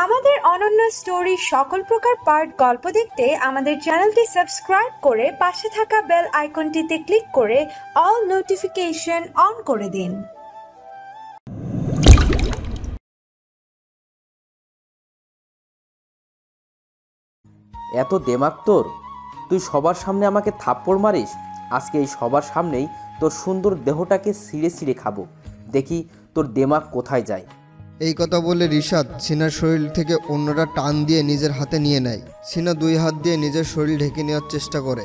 আমাদের অনন্য স্টোরি সকল প্রকার পার্ট গল্প দেখতে আমাদের চ্যানেলটি সাবস্ক্রাইব করে পাশে থাকা বেল আইকনটিতে ক্লিক করে অল নোটিফিকেশন অন করে দিন। এত দেমাগ তোর? তুই সবার সামনে আমাকে থাপ্পড় মারিস। আজকে এই সবার সামনেই তোর সুন্দর দেহটাকে ছিঁড়ে ছিঁড়ে খাবো, দেখি তোর দেমাগ কোথায় যায়। এই কথা বলে রিশাদ সিনার শরীর থেকে অন্যটা টান দিয়ে নিজের হাতে নিয়ে নেয়। সিনা দুই হাত দিয়ে নিজের শরীর ঢেকে নেওয়ার চেষ্টা করে।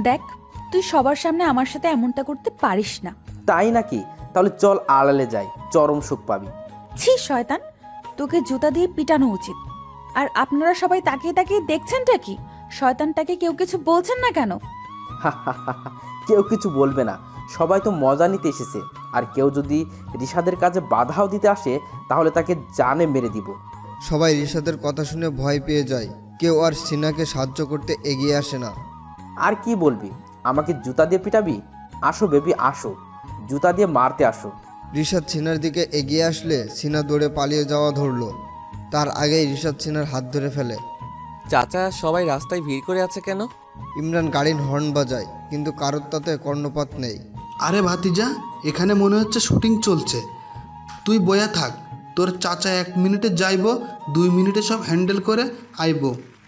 দেখ, তুই সবার সামনে আমার সাথে এমনটা করতে পারিস না। তাই নাকি? তাহলে চল আড়ালে যাই, চরম সুখ পাবি। ছি শয়তান, তোকে জুতা দিয়ে পিটানো উচিত। আর আপনারা সবাই তাকিয়ে তাকিয়ে দেখছেনটা কি? শয়তানটাকে কেউ কিছু বলছেন না কেন? কেউ কিছু বলবে না, সবাই তো মজা নিতে এসেছে। আর কেউ যদি রিশাদের কাজে বাধাও দিতে আসে তাহলে তাকে জানে মেরে দিব। সবাই রিশাদের কথা শুনে ভয় পেয়ে যায়। কেউ আর সিনাকে সাহায্য করতে এগিয়ে আসে না। আর কি বলবি? আমাকে জুতা দিয়ে পিটাবি? আসো বেবি আসো, জুতা দিয়ে মারতে আসো। রিশাদ সিনার দিকে এগিয়ে আসলে সিনা দৌড়ে পালিয়ে যাওয়া ধরল। তার আগেই রিশাদ সিনার হাত ধরে ফেলে। চাচা, সবাই রাস্তায় ভিড় করে আছে কেন? ইমরান গাড়ির হর্ন বাজায়, কিন্তু কারোর তাতে কর্ণপাত নেই। আরে ভাতিজা, এখানে মনে হচ্ছে শুটিং চলছে। তুই বয়া থাক, তোর চাচা 1 মিনিটে যাইব, 2 মিনিটে সব হ্যান্ডেল করে আইব।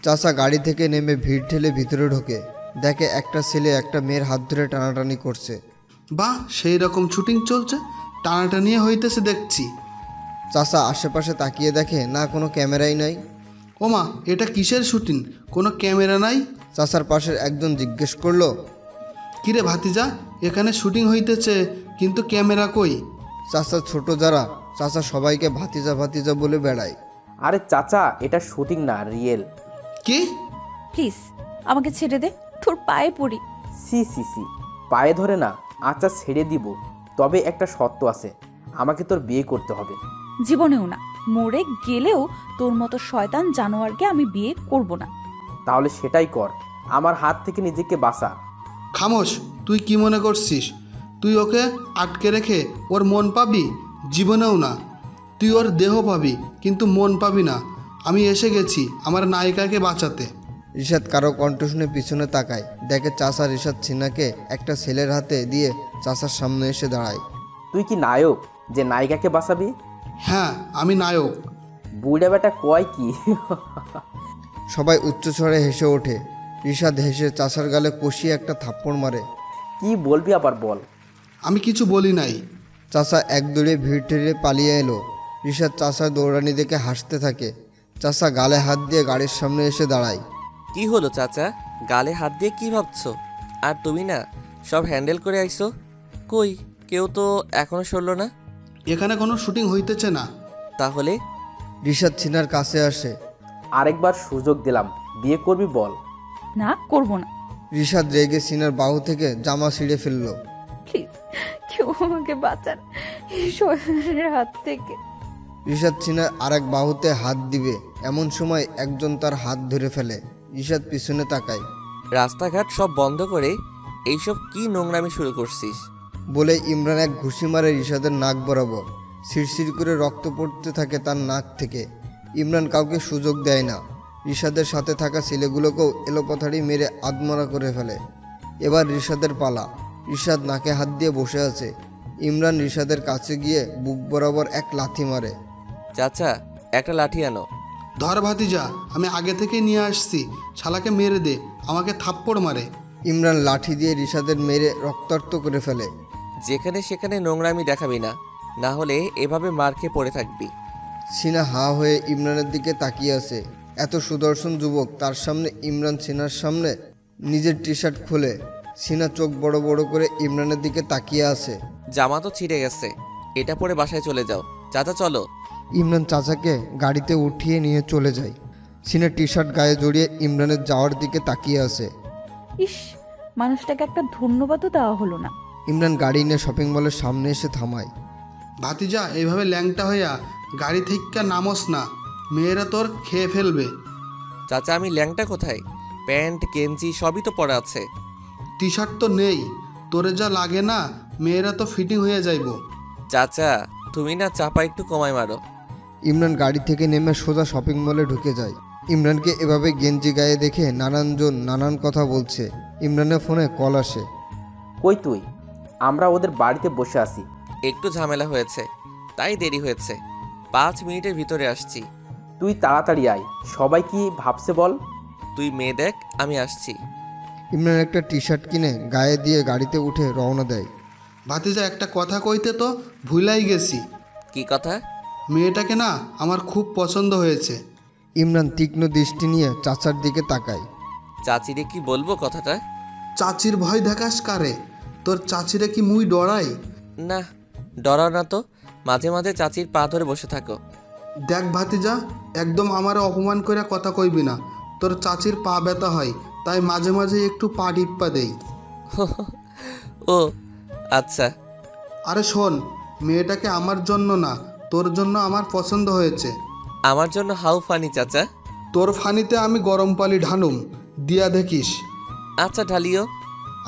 চাচা গাড়ি থেকে নেমে ভিড় ঠেলে ভিতরে ঢোকে। দেখে একটা ছেলে একটা মেয়ের হাত ধরে টানাটানি করছে। বাহ, সেই রকম শুটিং চলছে, টানাটানি হইতেছে দেখছি। চাচা আশেপাশে তাকিয়ে দেখে না কোনো ক্যামেরাই নাই। ওমা, এটা কিসের শুটিং? কোনো ক্যামেরা নাই? চাচার পাশের একজন জিজ্ঞেস করলো, কিরে ভাতিজা, এখানে শুটিং হইতেছে কিন্তু ক্যামেরা কই? চাচা ছোট যারা, চাচা সবাইকে ভাতিজা ভাতিজা বলে বেড়ায়। আরে চাচা, এটা শুটিং না, রিয়েল। কি? প্লিজ আমাকে ছেড়ে দে, তোর পায়ে পড়ি। সি সি সি, পায়ে ধরে না? আচ্ছা ছেড়ে দিব, তবে একটা শর্ত আছে, আমাকে তোর বিয়ে করতে হবে। জীবনেও না, মরে গেলেও তোর মতো শয়তান জানোয়ারকে আমি বিয়ে করব না। তাহলে সেটাই কর, আমার হাত থেকে নিজেকে বাঁচা। খামোশ, তুই কি মনে করছিস তুই ওকে আটকে রেখে ওর মন পাবি? জীবনেও না। তুই ওর দেহ পাবি কিন্তু মন পাবি না। আমি এসে গেছি আমার নায়িকাকে বাঁচাতে। রিশাদ কারো কণ্ঠ শুনে পিছনে তাকায়, দেখে চাচা রিশাদ সিনাকে একটা ছেলের হাতে দিয়ে চাচার সামনে এসে দাঁড়ায়। তুই কি নায়ক যে নায়িকাকে বাঁচাবি? হ্যাঁ, আমি নায়ক। বুড়া বেটা কয় কি? সবাই উচ্চস্বরে হেসে ওঠে। রিশাদ হেসে চাচার গালে কষিয়ে একটা থাপ্পড় মারে। কি বলবি আবার বল। আমি কিছু বলি নাই। চাচা এক দৌড়ে ভিড় ঠেলে পালিয়ে এলো। রিশাদ চাচার দৌড়ানি দেখে হাসতে থাকে। চাচা গালে হাত দিয়ে গাড়ির সামনে এসে দাঁড়ায়। কি হলো চাচা, গালে হাত দিয়ে কি ভাবছো? আর তুমি না সব হ্যান্ডেল করে আইছো? কই, কেউ তো এখনো সরলো না। এখানে কোনো শুটিং হইতেছে না। তাহলে? রিশাদ সিনার কাছে আসে। আরেকবার সুযোগ দিলাম, বিয়ে করবি বল। না, করব না। রিশাদ রেগে সিনার বাহু থেকে জামা ছিঁড়ে ফেলল। প্লিজ কেউ আমাকে বাঁচান এই শয়তানের হাত থেকে। রিশাদ সিনার আরেক বাহুতে হাত দিবে, এমন সময় একজন তার হাত ধরে ফেলে। রিশাদ পিছনে তাকায়। রাস্তাঘাট সব বন্ধ করে এইসব কি নোংরামি শুরু করছিস? বলে ইমরান এক ঘুষি মারে রিশাদের নাক বরাবর। শিরশির করে রক্ত পড়তে থাকে তার নাক থেকে। ইমরান কাউকে সুযোগ দেয় না। রিশাদের সাথে থাকা ছেলেগুলোকেও এলোপাথাড়ি মেরে আদমরা করে ফেলে। এবার রিশাদের পালা। রিশাদ নাকে হাত দিয়ে বসে আছে। ইমরান রিশাদের কাছে গিয়ে বুক বরাবর এক লাথি মারে। চাচা, একটা লাঠি আনো। ধর ভাতিজা, আমি আগে থেকে নিয়ে আসছি, শালাকে মেরে দে, আমাকে থাপ্পড় মারে। ইমরান লাঠি দিয়ে রিশাদের মেরে রক্তাক্ত করে ফেলে। যেখানে সেখানে নোংরামি দেখাবি না, না হলে এভাবে মার খেয়ে পড়ে থাকবি। সিনা হা হয়ে ইমরানের দিকে তাকিয়ে আছে। এত সুদর্শন যুবক তার সামনে। ইমরান সিনার সামনে নিজের টি শার্ট খুলে। সিনা চোখ বড় বড় করে ইমরানের দিকে তাকিয়ে আছে। জামা তো ছিঁড়ে গেছে, এটা পরে বাসায় চলে যাও। চাচা চলো। ইমরান চাচাকে গাড়িতে উঠিয়ে নিয়ে চলে যায়। সিনা টি শার্ট গায়ে জড়িয়ে ইমরানের যাওয়ার দিকে তাকিয়ে আছে। ইস, মানুষটাকে একটা ধন্যবাদও দেওয়া হলো না। ইমরান গাড়ি নিয়ে শপিং মলের সামনে এসে থামায়। ভাতিজা, এইভাবে ল্যাংটা হইয়া গাড়ি থেকে নামস না, মেয়েরা তোর খেয়ে ফেলবে। চাচা, আমি ল্যাংটা কোথায়? প্যান্ট গেঞ্জি সবই তো পরা আছে। টি শার্ট তো নেই, তোরে যা লাগে না, মেয়েরা তো ফিটিং হয়ে যাইব। চাচা, তুমি না চাপা একটু কমায় মারো। ইমরান গাড়ি থেকে নেমে সোজা শপিং মলে ঢুকে যায়। ইমরানকে এভাবে গেঞ্জি গায়ে দেখে নানানজন নানান কথা বলছে। ইমরানের ফোনে কল আসে। কই তুই? আমরা ওদের বাড়িতে বসে আছি। একটু ঝামেলা হয়েছে, তাই দেরি হয়েছে। 5 মিনিটের ভিতরে আসছি। তুই তাড়াতাড়ি আয়। সবাই কি ভাবছে বল? তুই মেয়ে দেখ, আমি আসছি। ইমরান একটা টি শার্ট কিনে গায়ে দিয়ে গাড়িতে উঠে রওনা দেয়। ভাতিজা, একটা কথা কইতে তো ভুলাই গেছি। কি কথা? মেয়েটাকে না আমার খুব পছন্দ হয়েছে। ইমরান তীক্ষ্ণ দৃষ্টি নিয়ে চাচার দিকে তাকায়। চাচিরে কি বলবো কথাটা? চাচির ভয় দেখাস কারে? তোর চাচিরে কি মুই ডরাই? না, ডরাও না তো। মাঝে মাঝে চাচির পা ধরে বসে থাকো। দেখ ভাতিজা, একদম আমারে অপমান করে কথা কইবি না। তোর চাচির পা ব্যথা হয়, তাই মাঝে মাঝে একটু পা টিপ্পা দেই। ও আচ্ছা। আরে শোন, মেয়েটাকে আমার জন্য না, তোর জন্য আমার পছন্দ হয়েছে। আমার জন্য হাউ ফানি চাচা। তোর ফানিতে আমি গরম পানি ঢালুম, দিয়া দেখিস। আচ্ছা, ঢালিও।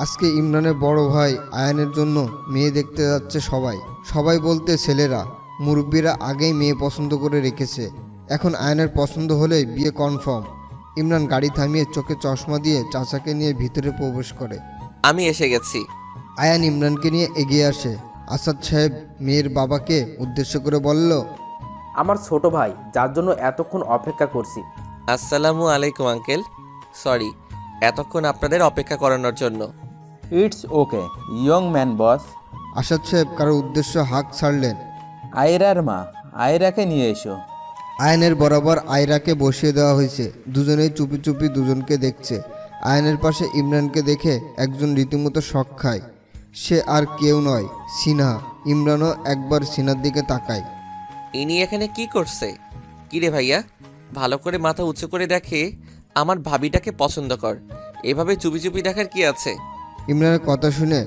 আজকে ইমরানের বড় ভাই আয়ানের জন্য মেয়ে দেখতে যাচ্ছে সবাই। সবাই বলতে ছেলেরা, মুরব্বীরা আগেই মেয়ে পছন্দ করে রেখেছে। এখন আয়ানের পছন্দ হলেই বিয়ে কনফার্ম। ইমরান গাড়ি থামিয়ে চোখে চশমা দিয়ে চাচাকে নিয়ে ভিতরে প্রবেশ করে। আমি এসে গেছি। আয়ান ইমরানকে নিয়ে এগিয়ে আসে। আসাদ সাহেব মেয়ের বাবাকে উদ্দেশ্য করে বলল, আমার ছোট ভাই, যার জন্য এতক্ষণ অপেক্ষা করছি। আসসালামু আলাইকুম আঙ্কেল। সরি এতক্ষণ আপনাদের অপেক্ষা করানোর জন্য। ইটস ওকে ইয়ং ম্যান বস। আসাদ সাহেব কারো উদ্দেশ্য হাঁক ছাড়লেন। আয়রার মা, আয়রাকে নিয়ে এসো। আয়নের বরাবর আয়রাকে বসিয়ে দেওয়া হয়েছে। দুজনেই চুপি চুপি দুজনকে দেখছে। আয়নের পাশে ইমরানকে দেখে একজন রীতিমতো শক খায়। সে আর কেউ নয়, সিনহা। ইমরানও একবার সিনহার দিকে তাকায়। ইনি এখানে কি করছে? কিরে ভাইয়া, ভালো করে মাথা উঁচু করে দেখে আমার ভাবিটাকে পছন্দ কর। এভাবে চুপি চুপি দেখার কি আছে? ইমরানের কথা শুনে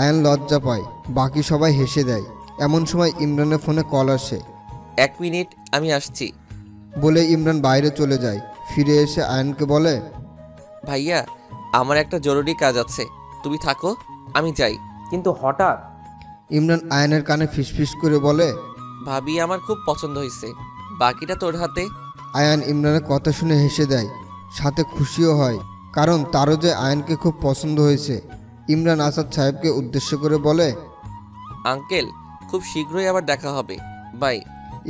আয়ান লজ্জা পায়। বাকি সবাই হেসে দেয়। এমন সময় ইমরানের ফোনে কল আসে। 1 মিনিট, আমি আসছি। বলে ইমরান বাইরে চলে যায়। ফিরে এসে আয়ানকে বলে, ভাইয়া, আমার একটা জরুরি কাজ আছে, তুমি থাকো, আমি যাই। কিন্তু হঠাৎ ইমরান আয়ানের কানে ফিসফিস করে বলে, ভাবি আমার খুব পছন্দ হয়েছে, বাকিটা তোর হাতে। আয়ান ইমরানের কথা শুনে হেসে দেয়, সাথে খুশিও হয়, কারণ তারও যে আয়ানকে খুব পছন্দ হয়েছে। ইমরান আসাদ সাহেবকে উদ্দেশ্য করে বলে, আঙ্কেল, খুব শীঘ্রই আবার দেখা হবে, বাই।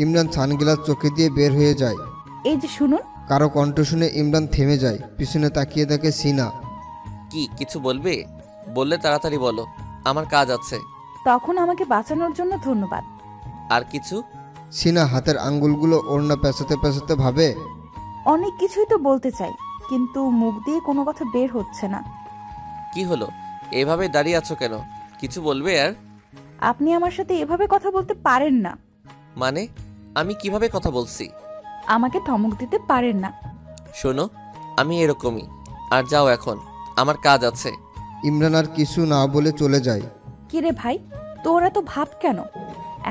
ইমরান সানগ্লাস চোখে দিয়ে বের হয়ে যায়। এই যে শুনুন। কারো কণ্ঠ শুনে ইমরান থেমে যায়। পিছনে তাকিয়ে দেখে সিনা। কি কিছু বলবে? বললে তাড়াতাড়ি বলো, আমার কাজ আছে। তখন আমাকে বাঁচানোর জন্য ধন্যবাদ। আর কিছু? সিনা হাতের আঙ্গুলগুলো ওড়না পেঁচাতে পেঁচাতে ভাবে, অনেক কিছুই তো বলতে চাই, কিন্তু মুখ দিয়ে কোনো কথা বের হচ্ছে না। কি হলো, এভাবে দাঁড়িয়ে আছো কেন? কিছু বলবে? আর আপনি আমার সাথে এভাবে কথা বলতে পারেন না। মানে আমি কিভাবে কথা বলছি? আমাকে ধমক দিতে পারেন না। শোনো, আমি এরকমই। আর যাও এখন, আমার কাজ আছে। ইমরান আর কিছু না বলে চলে যায়। কিরে ভাই, তোর এত ভাব কেন?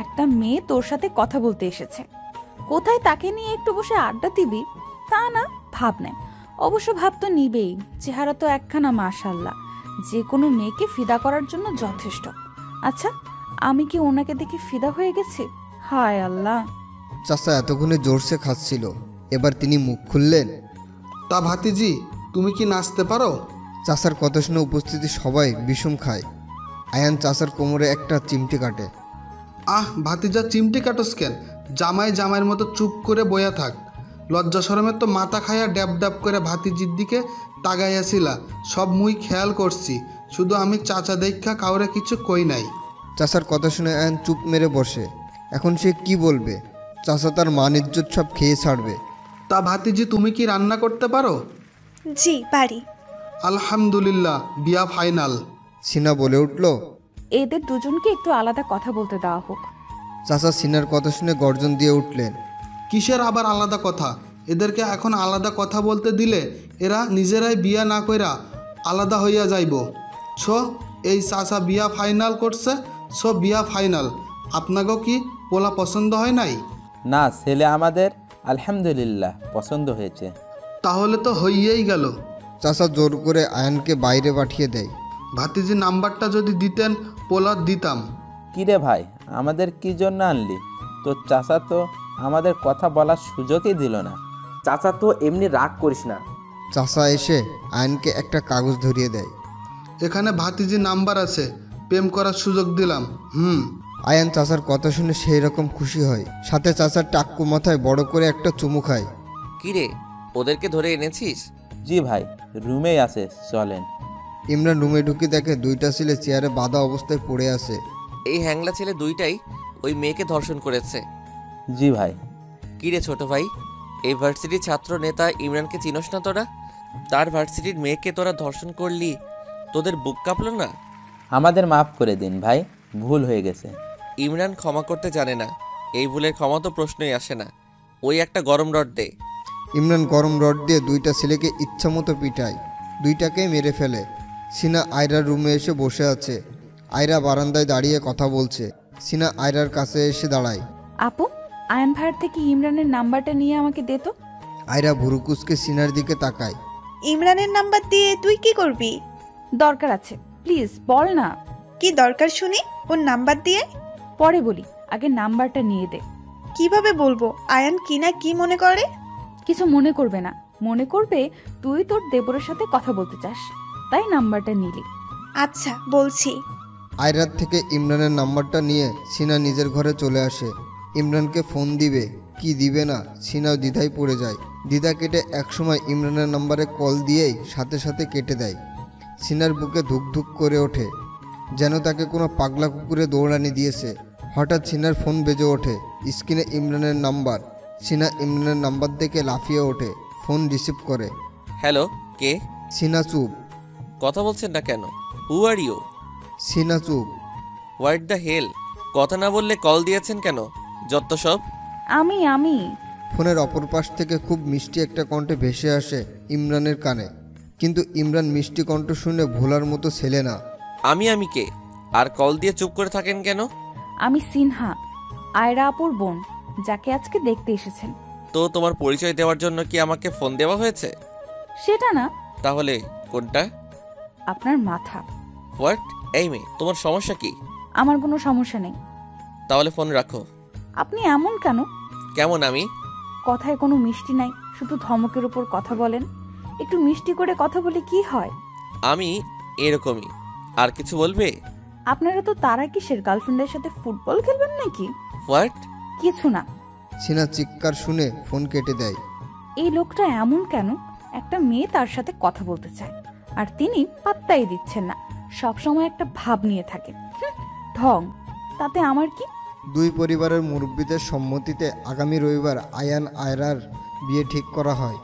একটা মেয়ে তোর সাথে কথা বলতে এসেছে, কোথায় তাকে নিয়ে একটু বসে আড্ডা দিবি তা না, ভাব নেয়। অবশ্য ভাব তো নিবেই, চেহারা তো একখানা মাশাআল্লাহ, যে কোনো মেয়েকে ফিদা করার জন্য যথেষ্ট। আচ্ছা, আমি কি ওনাকে দেখে ফিদা হয়ে গেছি? হায় আল্লাহ। চাচা এতক্ষণে জোরসে খাচ্ছিল, এবার তিনি মুখ খুললেন। তা ভাতিজি, তুমি কি নাচতে পারো? চাচার কথা শুনে উপস্থিতি সবাই বিষম খায়। আয়ান চাচার কোমরে একটা চিমটি কাটে। ভাতিজা, চিমটি কাটস কেন? জামাইয়ের মতো চুপ করে বয়া থাক। লজ্জা শরমের তো মাথা খাইয়া ড্যাব ড্যাব করে ভাতিজির দিকে তাগাইয়াছিলা, সব মুই খেয়াল করছি। শুধু আমি চাচা দেখা কাউরে কিছু কই নাই। চাচার কথা শুনে আয়ান চুপ মেরে বসে। এখন সে কি বলবে? চাচা তার মান ইজ্জত সব খেয়ে ছাড়বে। তা ভাতিজি, তুমি কি রান্না করতে পারো? জি পারি। আলহামদুলিল্লাহ, বিয়া ফাইনাল। সিনা বলে উঠল। এদের দুজনকে একটু আলাদা কথা বলতে দেওয়া হোক। চাচা সিনার কথা শুনে গর্জন দিয়ে উঠলেন। কিসের আবার আলাদা কথা? এদেরকে এখন আলাদা কথা বলতে দিলে এরা নিজেরাই বিয়া না কইরা আলাদা হইয়া যাইব। এই চাচা বিয়া ফাইনাল করছে, বিয়া ফাইনাল। আপনাকেও কি পোলা পছন্দ হয় নাই? না, ছেলে আমাদের আলহামদুলিল্লাহ পছন্দ হয়েছে। তাহলে তো হইয়েই গেল। চাচা জোর করে আয়ানকে বাইরে পাঠিয়ে দেয়। ভাতিজি, নাম্বারটা যদি দিতেন, পোলা দিতাম। কিরে ভাই, আমাদের কি জন্য আনলি? তোর চাচা তো আমাদের কথা বলার সুযোগই দিল না। চাচা তো এমনি রাগ করিস না। চাচা এসে আয়নকে একটা কাগজ ধরিয়ে দেয়। এখানে ভাতিজি নাম্বার আছে, প্রেম করার সুযোগ দিলাম। আয়ান চাচার কথা শুনে সেই রকম খুশি হয়, সাথে চাচার টাক্কু মাথায় বড় করে একটা চুমু খায়। কিরে, ওদেরকে ধরে এনেছিস? জি ভাই, রুমেই আছে, চলেন। ইমরান রুমে ঢুকে দেখে দুইটা ছেলে চেয়ারে বাঁধা অবস্থায় পড়ে আছে। এই হ্যাংলা ছেলে দুইটাই ওই মেয়েকে ধর্ষণ করেছে। জি ভাই। কিরে ছোট ভাই, এই ভার্সিটির ছাত্র নেতা ইমরানকে চিনস না তোরা? তার ভার্সিটির মেয়েকে তোরা ধর্ষণ করলি, তোদের বুক কাঁপলো না? আমাদের মাফ করে দিন ভাই, ভুল হয়ে গেছে। ইমরান ক্ষমা করতে জানে না, এই ভুলের ক্ষমা তো প্রশ্নই আসে না। ওই একটা গরম রড দে। ইমরান গরম রড দিয়ে দুইটা ছেলেকে ইচ্ছামতো পিটায়, দুইটাকেই মেরে ফেলে। সিনা আয়রার রুমে এসে বসে আছে। আয়রা বারান্দায় দাঁড়িয়ে কথা বলছে। সিনা আয়রার কাছে এসে দাঁড়ায়। আপু, আয়ন ভাইয়ের থেকে ইমরানের নাম্বারটা নিয়ে আমাকে দে তো। আয়রা ভুরুকুসকে সিনার দিকে তাকায়। ইমরানের নাম্বার দিয়ে তুই কি করবি? দরকার আছে, প্লিজ বল না। কি দরকার শুনি ওর নাম্বার দিয়ে? পরে বলি, আগে নাম্বারটা নিয়ে দে। কিভাবে বলবো আয়ান কি না কি মনে করে? কিছু মনে করবে না, মনে করবে তুই তোর দেবরের সাথে কথা বলতে চাস, তাই নাম্বারটা নিলি। আচ্ছা বলছি। আয়রার থেকে ইমরানের নাম্বারটা নিয়ে সিনা নিজের ঘরে চলে আসে। ইমরানকে ফোন দিবে কি দিবে না, সিনাও দ্বিধায় পড়ে যায়। দ্বিধা কেটে একসময় ইমরানের নাম্বারে কল দিয়েই সাথে সাথে কেটে দেয়। সিনার বুকে ধুক ধুক করে ওঠে, যেন তাকে কোনো পাগলা কুকুরে দৌড়ানি দিয়েছে। হঠাৎ সিনার ফোন বেজে ওঠে, স্ক্রিনে ইমরানের নাম্বার। সিনা ইমরানের নাম্বার দেখে লাফিয়ে ওঠে, ফোন রিসিভ করে। হ্যালো, কে? সিনা চুপ। কথা বলছেন না কেন? হু আর ইউ? সিনা চুপ। What the hell? কথা না বললে কল দিয়েছেন কেন? যত সব। আমি ফোনের অপর পাশ থেকে খুব মিষ্টি একটা কণ্ঠে ভেসে আসে ইমরানের কানে, কিন্তু ইমরান মিষ্টি কণ্ঠ শুনে ভোলার মতো ছেলে না। আমি কে? আর কল দিয়ে চুপ করে থাকেন কেন? আমি সিনহা, আয়রা আপুর বোন, যাকে আজকে দেখতে এসেছেন। তো তোমার পরিচয় দেওয়ার জন্য কি আমাকে ফোন দেওয়া হয়েছে? সেটা না, তাহলে কোনটা? আপনার মাথা। হোয়াট? এই মেয়ে, তোমার সমস্যা কি? আমার কোনো সমস্যা নেই। তাহলে ফোন রাখো। আপনি এমন কেন? কেমন আমি? কথায় কোনো মিষ্টি নাই, শুধু ধমকের উপর কথা বলেন। একটু মিষ্টি করে কথা বলে কি হয়? আমি এরকমই। আর কিছু বলবে? আপনারা তো তারা কিসের, গার্লফ্রেন্ডের সাথে ফুটবল খেলবেন নাকি? হোয়াট? কিছু না। সিনা চিৎকার শুনে ফোন কেটে দেয়। এই লোকটা এমন কেন? একটা মেয়ে তার সাথে কথা বলতে চায়, আর তিনি পাত্তাই দিচ্ছেন না, সবসময় একটা ভাব নিয়ে থাকে। ঢং। তাতে আমার কি? দুই পরিবারের মুরব্বীদের সম্মতিতে আগামী রবিবার আয়ান আয়রার বিয়ে ঠিক করা হয়।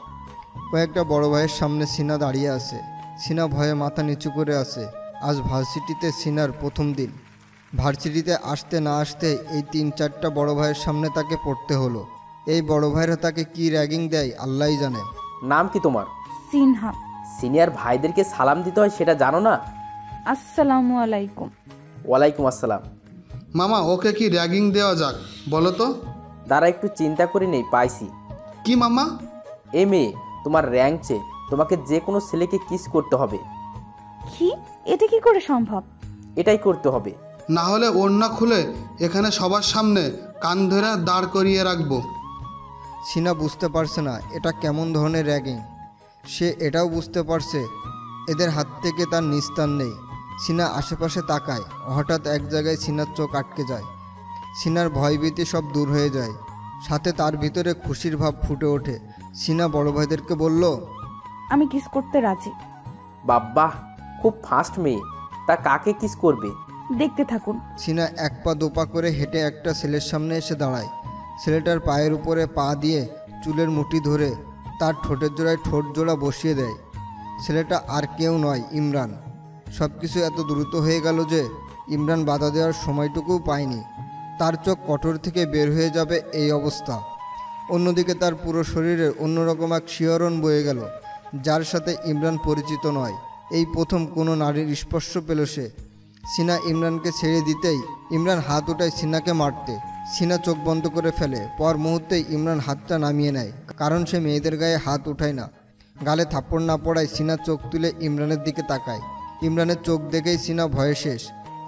কয়েকটা বড় ভাইয়ের সামনে সিনা দাঁড়িয়ে আছে। সিনা ভয়ে মাথা নিচু করে আছে। আজ ভার্সিটিতে সিনার প্রথম দিন। ভার্সিটিতে আসতে না আসতে এই 3-4টা বড় ভাইয়ের সামনে তাকে পড়তে হলো। এই বড় ভাইরা তাকে কি র্যাগিং দেয় আল্লাহই জানে। নাম কি তোমার? সিনহা। সিনিয়র ভাইদেরকে সালাম দিতে হয় সেটা জানো না? আসসালামু আলাইকুম। ওয়ালাইকুম আসসালাম। মামা, ওকে কি র্যাগিং দেওয়া যাক বলো তো? দাঁড়া, একটু চিন্তা করে নেই, পাইছি। কি মামা? এ মেয়ে, তোমার র্যাঙ্ক চেয়ে তোমাকে যে কোনো ছেলেকে কিস করতে হবে। কি? এটা কি করে সম্ভব? এটাই করতে হবে। না হলে ওড়না খুলে এখানে সবার সামনে কান ধরে দাঁড় করিয়ে রাখবো। সিনা বুঝতে পারছে না এটা কেমন ধরনের র্যাগিং। সে এটাও বুঝতে পারছে এদের হাত থেকে তার নিস্তার নেই। সিনা আশেপাশে তাকায়, হঠাৎ এক জায়গায় সিনার চোখ আটকে যায়। সিনার ভয়ভীতি সব দূর হয়ে যায়, সাথে তার ভিতরে খুশির ভাব ফুটে ওঠে। সিনা বড় ভাইদেরকে বলল, আমি কিস করতে রাজি। বাব্বাহ, খুব ফাস্ট মেয়ে। তা কাকে কিস করবে? দেখতে থাকুন। সিনা এক পা দোপা করে হেঁটে একটা ছেলের সামনে এসে দাঁড়ায়। ছেলেটার পায়ের উপরে পা দিয়ে চুলের মুঠি ধরে তার ঠোঁটের জোড়ায় ঠোঁট জোড়া বসিয়ে দেয়। ছেলেটা আর কেউ নয়, ইমরান। সব কিছু এত দ্রুত হয়ে গেল যে ইমরান বাধা দেওয়ার সময়টুকুও পায়নি। তার চোখ কঠোর থেকে বের হয়ে যাবে এই অবস্থা। অন্যদিকে তার পুরো শরীরে অন্যরকম এক শিহরণ বয়ে গেল, যার সাথে ইমরান পরিচিত নয়। এই প্রথম কোনো নারীর স্পর্শ পেল সে। সিনা ইমরানকে ছেড়ে দিতেই ইমরান হাত উঠায় সিনাকে মারতে। সিনা চোখ বন্ধ করে ফেলে। পর মুহূর্তেই ইমরান হাতটা নামিয়ে নেয়, কারণ সে মেয়েদের গায়ে হাত উঠায় না। গালে থাপ্পড় না পড়ায় সিনা চোখ তুলে ইমরানের দিকে তাকায়। ইমরানের চোখ দেখেই সিনা ভয়ে শেষ।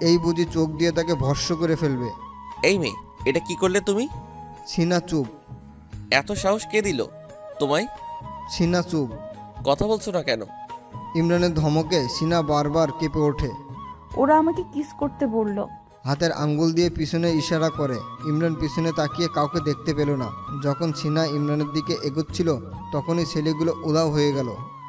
এই বুঝি চোখ দিয়ে তাকে ভস্ম করে ফেলবে। এই মেয়ে, এটা কি করলে তুমি? সিনা চুপ। এত সাহস কে দিল তোমায়? সিনা চুপ। কথা বলছো না কেন? ইমরানের ধমকে সিনা বারবার কেঁপে ওঠে। ওরা আমাকে কিস করতে বলল। হাতের আঙ্গুল দিয়ে পিছনে ইশারা করে। ইমরান পিছনে তাকিয়ে কাউকে দেখতে পেল না। যখন সিনা ইমরানের দিকে এগোচ্ছিল তখনই ছেলেগুলো উধাও হয়ে গেল।